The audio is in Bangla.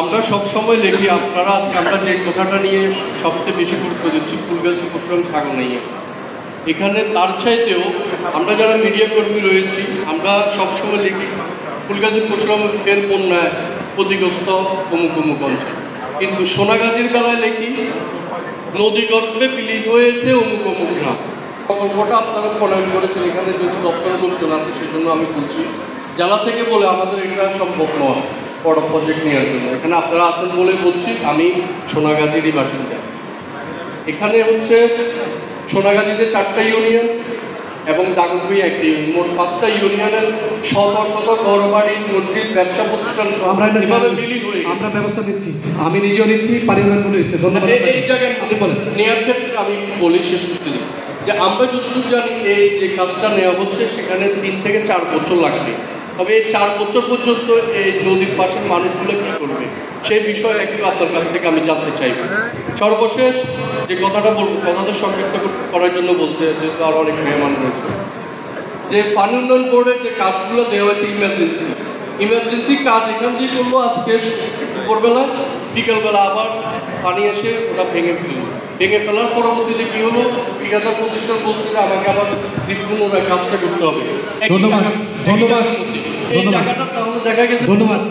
আমরা সবসময় লিখি, আপনারা আজকে আমরা যে কথাটা নিয়ে সবচেয়ে বেশি গুরুত্ব দিচ্ছি ফুলগাজী পরশুরাম ছাগল নিয়ে, এখানে তার চাইতেও আমরা যারা মিডিয়া কর্মী রয়েছি আমরা সবসময় লিখি ফুলগাজী পরশুরামের ফের বন্যায় ক্ষতিগ্রস্ত অমুক অমুক অঞ্চল, কিন্তু সোনাগাজীর বেলায় লিখি নদীগর্ভে বিলীন হয়েছে অমুক অমুক গ্রাম। প্রকল্পটা আপনারা প্রণয়ন করেছেন, এখানে যদি দপ্তরের লোকজন আছে সেজন্য আমি বলছি, জেলা থেকে বলে আমাদের এটা সম্ভব নয় বড় প্রজেক্ট নেওয়ার জন্য। এখানে আপনারা আছেন বলে বলছি, আমি সোনাগাজীরই বাসিন্দা। এখানে হচ্ছে সোনাগাজীতে 4টা ইউনিয়ন এবং দাগনভূঞা একটি ইউনিয়ন, মোট 5টা ইউনিয়নের শত শত ঘরবাড়ি, মসজিদ, ব্যবসা প্রতিষ্ঠান আমরা ব্যবস্থা নিচ্ছি, আমি নিজেও নিচ্ছি, পারিবারিকগুলো নিচ্ছে। ধন্যবাদ। এই জায়গায় আপনি বলেন নেওয়ার ক্ষেত্রে আমি বলি, শেষ করতে দিই যে আমরা যতটুকু জানি এই যে কাজটা নেওয়া হচ্ছে সেখানে 3 থেকে 4 বছর লাগবে। তবে এই 4 বছর পর্যন্ত এই নদীর পাশের মানুষগুলো কী করবে সেই বিষয়ে একটু আপনার কাছ থেকে আমি জানতে চাইব। সর্বশেষ যে কথাটা বলবো, কথাটা সংক্ষিপ্ত করার জন্য বলছে, যেহেতু আরও অনেক মেহমান রয়েছে, যে পানি উন্নয়ন বোর্ডে যে কাজগুলো দেওয়া হয়েছে ইমার্জেন্সি কাজ এখান দিয়ে করলো আজকে দুপুরবেলা, বিকালবেলা আবার পানি এসে ওটা ভেঙে ফেলার পরবর্তীতে কী হলো, ঠিকাদার প্রতিষ্ঠান বলছে যে আমাকে আবার পুনরায় কাজটা করতে হবে। ধন্যবাদ। এই টাকাটা তাহলে দেখা গেছে ধন্যবাদ।